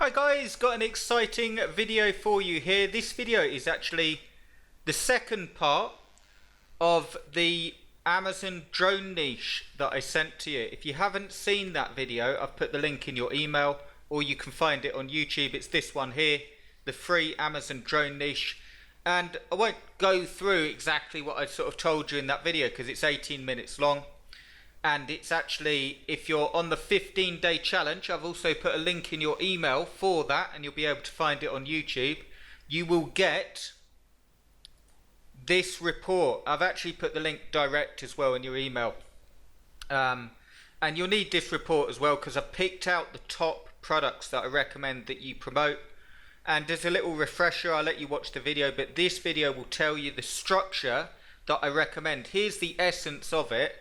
Hi guys, got an exciting video for you here. This video is actually the second part of the Amazon drone niche that I sent to you. If you haven't seen that video, I've put the link in your email, or you can find it on YouTube. It's this one here, the free Amazon drone niche. And I won't go through exactly what I sort of told you in that video because it's 18 minutes long. And it's actually, if you're on the 15-day challenge, I've also put a link in your email for that, and you'll be able to find it on YouTube. You will get this report. I've actually put the link direct as well in your email. And you'll need this report as well because I've picked out the top products that I recommend that you promote. And as a little refresher, I'll let you watch the video, but this video will tell you the structure that I recommend. Here's the essence of it.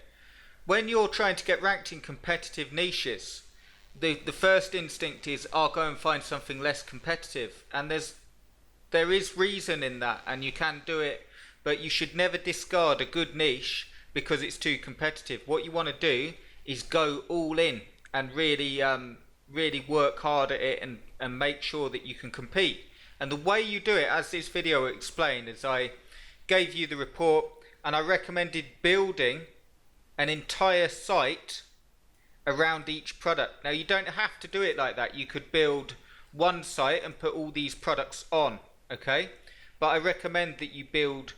When you're trying to get ranked in competitive niches, the first instinct is, I'll go and find something less competitive. And there is reason in that, and you can do it, but you should never discard a good niche because it's too competitive. What you want to do is go all in and really work hard at it and make sure that you can compete. And the way you do it, as this video explained, is I gave you the report and I recommended building an entire site around each product. Now you don't have to do it like that. You could build one site and put all these products on, okay? But I recommend that you build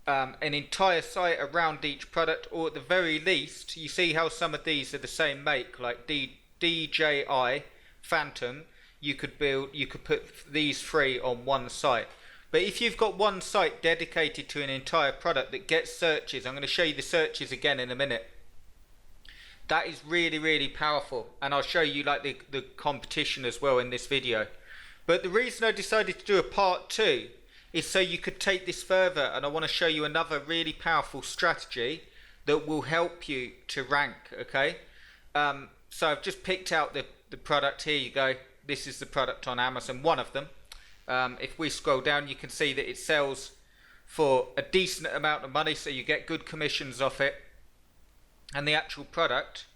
an entire site around each product, or at the very least, you see how some of these are the same make, like DJI Phantom. You could put these three on one site. But if you've got one site dedicated to an entire product that gets searches, I'm going to show you the searches again in a minute. That is really powerful, and I'll show you like the competition as well in this video. But the reason I decided to do a part 2 is so you could take this further, and I want to show you another really powerful strategy that will help you to rank, okay? So I've just picked out the product. Here you go. This is the product on Amazon, one of them. If we scroll down, you can see that it sells for a decent amount of money, so you get good commissions off it. And the actual product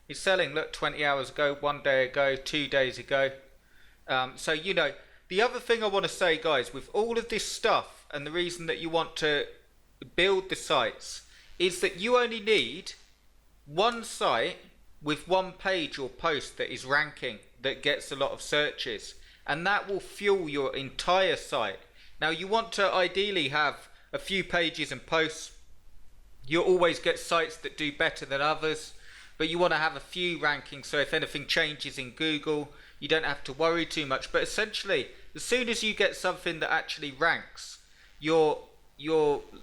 is selling, look, 20 hours ago, 1 day ago, 2 days ago. So, you know, the other thing I want to say, guys, with all of this stuff, and the reason that you want to build the sites, is that you only need one site with one page or post that is ranking, that gets a lot of searches. And that will fuel your entire site. Now you want to ideally have a few pages and posts. You'll always get sites that do better than others, but you want to have a few rankings, so if anything changes in Google, you don't have to worry too much. But essentially, as soon as you get something that actually ranks, you're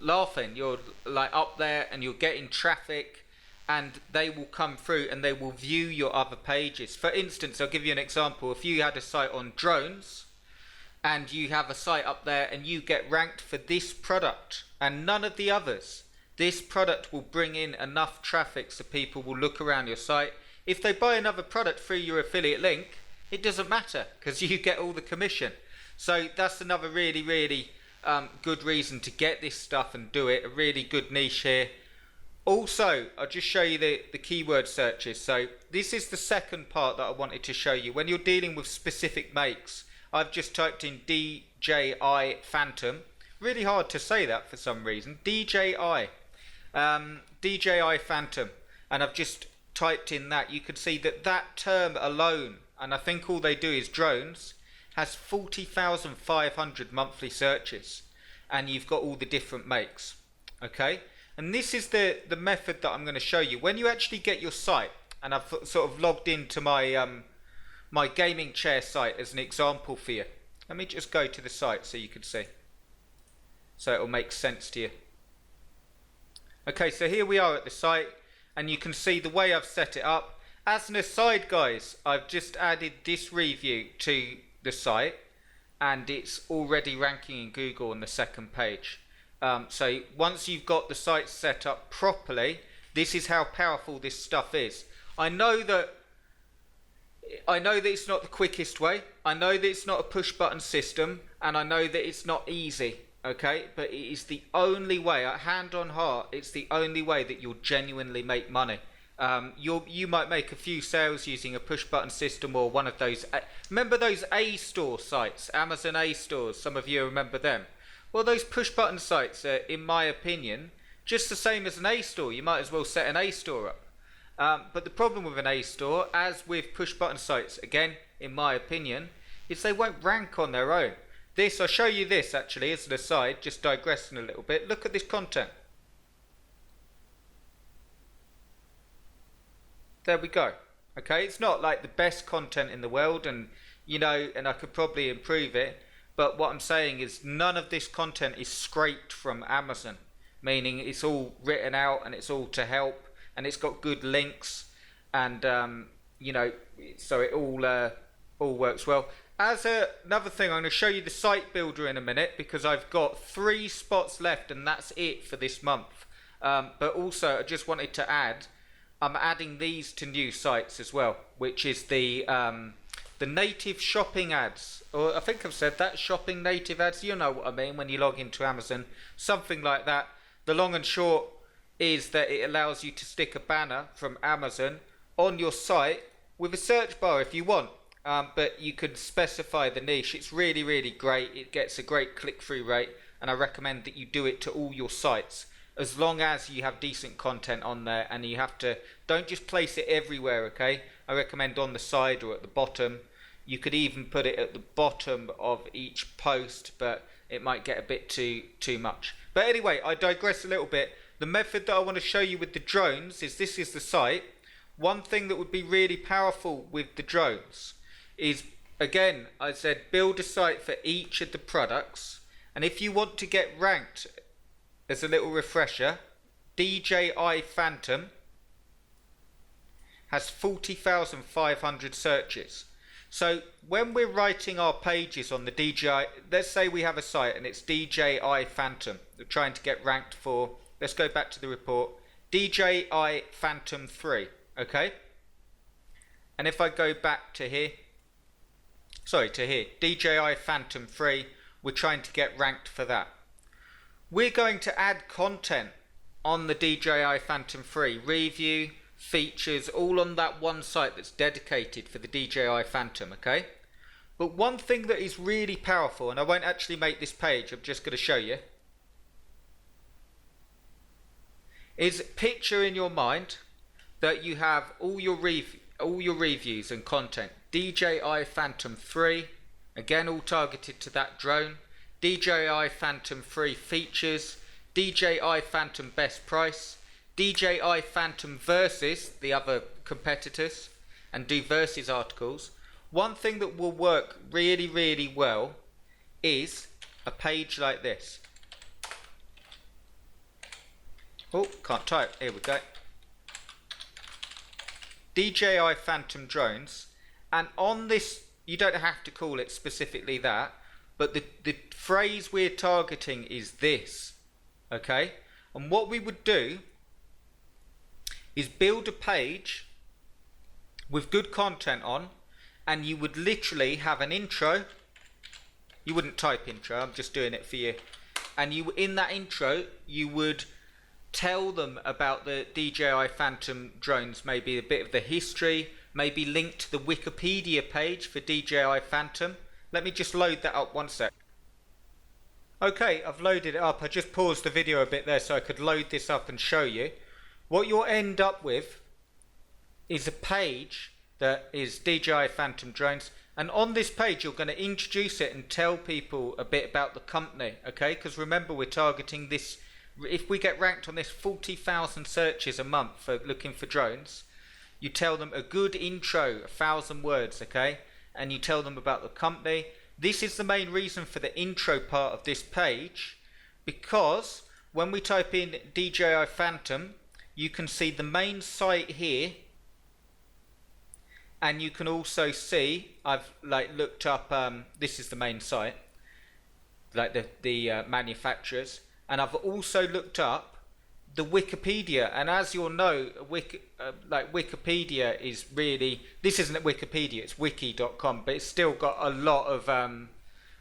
laughing, you're like up there and you're getting traffic, and they will come through and they will view your other pages. For instance, I'll give you an example. If you had a site on drones and you have a site up there and you get ranked for this product and none of the others, this product will bring in enough traffic so people will look around your site. If they buy another product through your affiliate link, it doesn't matter because you get all the commission. So that's another really good reason to get this stuff and do it. A really good niche here. Also, I'll just show you the keyword searches. So this is the second part that I wanted to show you. When you're dealing with specific makes, I've just typed in DJI Phantom. Really hard to say that for some reason. DJI Phantom. And I've just typed in that. You can see that term alone, and I think all they do is drones, has 40,500 monthly searches. And you've got all the different makes. Okay? And this is the method that I'm going to show you. When you actually get your site, and I've sort of logged into my my gaming chair site as an example for you. Let me just go to the site so you can see. So it'll make sense to you. Okay, so here we are at the site, and you can see the way I've set it up. As an aside, guys, I've just added this review to the site, and it's already ranking in Google on the second page. So once you've got the site set up properly, this is how powerful this stuff is. I know that it's not the quickest way. I know that it's not a push button system, and I know that it's not easy, okay? But it is the only way, hand on heart, it's the only way that you'll genuinely make money. You might make a few sales using a push button system or one of those. Remember those A store sites, Amazon A stores? Some of you remember them. Well, those push button sites are, in my opinion, just the same as an A store. You might as well set an A store up. But the problem with an A store, as with push button sites, again, in my opinion, is they won't rank on their own. I'll show you this actually as an aside, just digressing a little bit. Look at this content. There we go. Okay, it's not like the best content in the world, and I could probably improve it, but what I'm saying is none of this content is scraped from Amazon, meaning it's all written out and it's all to help, and it's got good links, and so it all works well. As another thing, I'm going to show you the site builder in a minute, because I've got 3 spots left and that's it for this month. But also I just wanted to add, I'm adding these to new sites as well, which is the native shopping ads, or I think I've said that, shopping native ads. You know what I mean when you log into Amazon, something like that. The long and short is that it allows you to stick a banner from Amazon on your site with a search bar if you want, but you can specify the niche. It's really, really great. It gets a great click-through rate, and I recommend that you do it to all your sites, as long as you have decent content on there, and you have to, don't just place it everywhere, okay? I recommend on the side or at the bottom. You could even put it at the bottom of each post, but it might get a bit too much. But anyway, I digress a little bit. The method that I want to show you with the drones is, this is the site. One thing that would be really powerful with the drones is, again, I said build a site for each of the products, and if you want to get ranked, as a little refresher, DJI Phantom has 40,500 searches. So when we're writing our pages on the DJI, let's say we have a site and it's DJI Phantom, we're trying to get ranked for, let's go back to the report, DJI Phantom 3, okay? And if I go back to here, DJI Phantom 3, we're trying to get ranked for that. We're going to add content on the DJI Phantom 3, review, features, all on that one site that's dedicated for the DJI Phantom, okay? But one thing that is really powerful, and I won't actually make this page, I'm just going to show you, is picture in your mind that you have all your reviews and content. DJI Phantom 3, again all targeted to that drone. DJI Phantom 3 features, DJI Phantom best price, DJI Phantom versus the other competitors, and do versus articles. One thing that will work really, really well is a page like this. Oh, can't type. Here we go. DJI Phantom drones, and on this, you don't have to call it specifically that, but the phrase we're targeting is this, okay? And what we would do is build a page with good content on, and you would literally have an intro. You wouldn't type intro, I'm just doing it for you. And you, in that intro, you would tell them about the DJI Phantom drones, maybe a bit of the history, maybe link to the Wikipedia page for DJI Phantom. Let me just load that up one sec. Okay, I've loaded it up. I just paused the video a bit there so I could load this up and show you. What you'll end up with is a page that is DJI Phantom drones, and on this page you're going to introduce it and tell people a bit about the company, okay? Because remember, we're targeting this, if we get ranked on this 40,000 searches a month for looking for drones, you tell them a good intro, 1,000 words, okay? And you tell them about the company. This is the main reason for the intro part of this page, because when we type in DJI Phantom, you can see the main site here, and you can also see, I've looked up, this is the main site, the manufacturers, and I've also looked up the Wikipedia, and as you'll know, Wikipedia is really, this isn't Wikipedia, it's wiki.com, but it's still got a lot of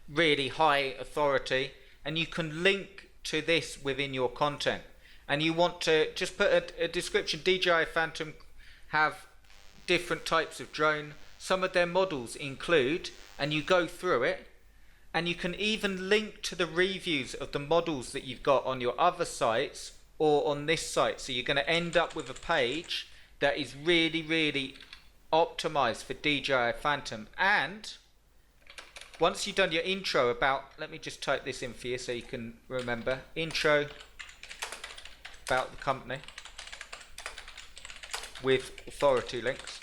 really high authority, and you can link to this within your content. And you want to just put a description, DJI Phantom have different types of drone. Some of their models include, and you go through it, and you can even link to the reviews of the models that you've got on your other sites or on this site. So you're going to end up with a page that is really, really optimized for DJI Phantom. And once you've done your intro about, let me just type this in for you so you can remember, intro about the company with authority links,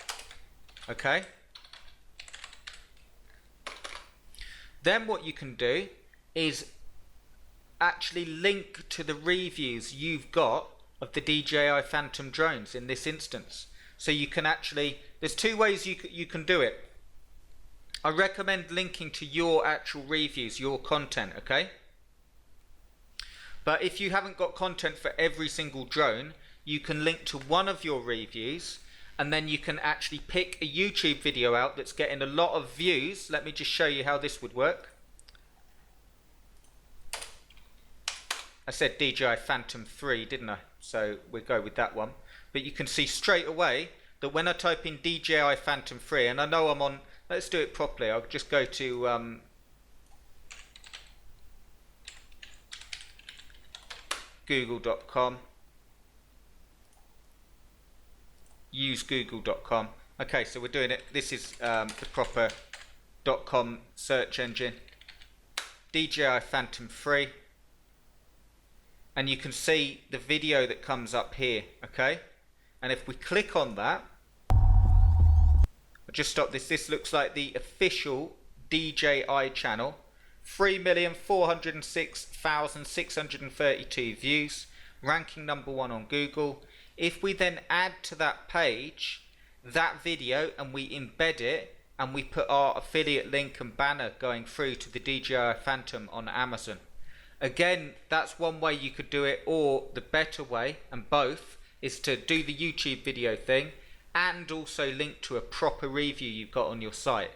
okay? Then what you can do is actually link to the reviews you've got of the DJI Phantom drones in this instance. So you can actually, there's two ways you can do it. I recommend linking to your actual reviews, your content, okay? But if you haven't got content for every single drone, you can link to one of your reviews, and then you can actually pick a YouTube video out that's getting a lot of views. Let me just show you how this would work. I said DJI Phantom 3, didn't I? So we'll go with that one. But you can see straight away that when I type in DJI Phantom 3, and I know I'm on, let's do it properly. I'll just go to google.com. Use google.com. Okay, so we're doing it. This is the proper .com search engine. DJI Phantom 3. And you can see the video that comes up here, okay? And if we click on that, I'll just stop this. This looks like the official DJI channel. 3,406,632 views, ranking #1 on Google. If we then add to that page that video and we embed it and we put our affiliate link and banner going through to the DJI Phantom on Amazon. Again, that's one way you could do it, or the better way, and both, is to do the YouTube video thing and also link to a proper review you've got on your site.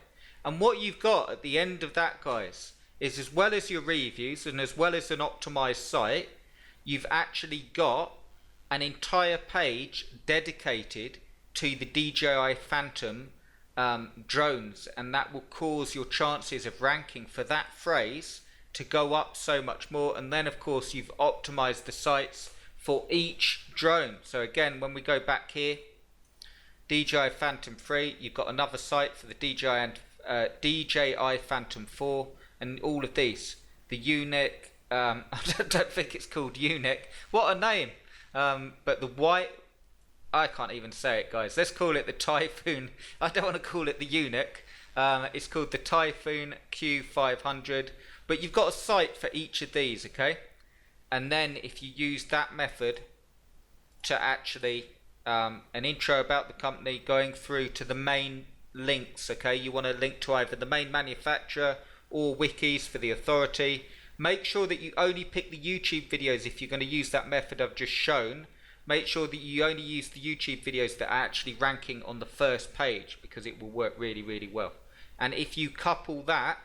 And what you've got at the end of that, guys, is as well as your reviews and as well as an optimized site, you've actually got an entire page dedicated to the DJI Phantom drones, and that will cause your chances of ranking for that phrase to go up so much more. And then of course you've optimized the sites for each drone. So again, when we go back here, DJI Phantom 3, you've got another site for the DJI Phantom 4, and all of these. The Unique, I don't think it's called Unique. What a name! But the white, I can't even say it, guys. Let's call it the Typhoon. I don't want to call it the Unique. It's called the Typhoon Q500. But you've got a site for each of these, okay? And then if you use that method to actually an intro about the company, going through to the main links, okay? You want to link to either the main manufacturer or wikis for the authority. Make sure that you only pick the YouTube videos if you're going to use that method I've just shown. Make sure that you only use the YouTube videos that are actually ranking on the first page, because it will work really, really well. And if you couple that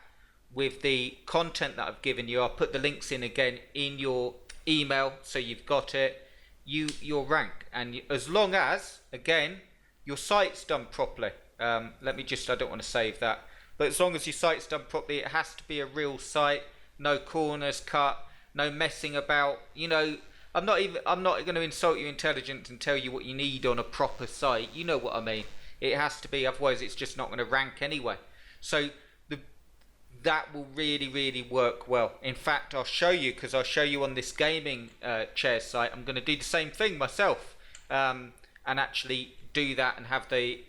with the content that I've given you, I'll put the links in again in your email so you've got it, you'll rank. And as long as, again, your site's done properly. Let me just, I don't want to save that, but as long as your site's done properly, it has to be a real site, no corners cut, no messing about. You know, I'm not going to insult your intelligence and tell you what you need on a proper site. You know what I mean. It has to be, otherwise it's just not going to rank anyway. So that will really, really work well. In fact, I'll show you, because I'll show you on this gaming chair site. I'm going to do the same thing myself, and actually do that and have the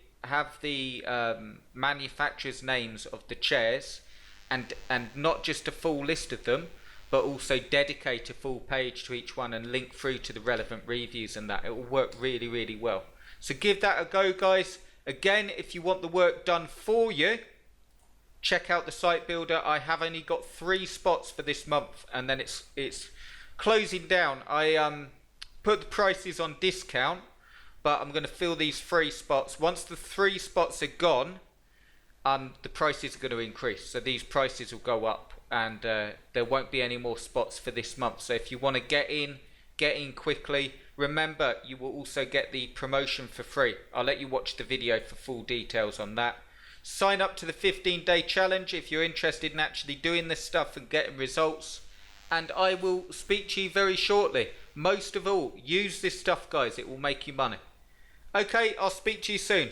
manufacturers' names of the chairs, and not just a full list of them, but also dedicate a full page to each one and link through to the relevant reviews, and that it will work really, really well. So give that a go, guys. Again, if you want the work done for you, check out the site builder. I have only got 3 spots for this month, and then it's closing down. I put the prices on discount, but I'm going to fill these 3 spots. Once the 3 spots are gone, the prices are going to increase. So these prices will go up, and there won't be any more spots for this month. So if you want to get in quickly, Remember, you will also get the promotion for free. I'll let you watch the video for full details on that. Sign up to the 15-day challenge if you're interested in actually doing this stuff and getting results. And I will speak to you very shortly. Most of all, use this stuff, guys. It will make you money. Okay, I'll speak to you soon.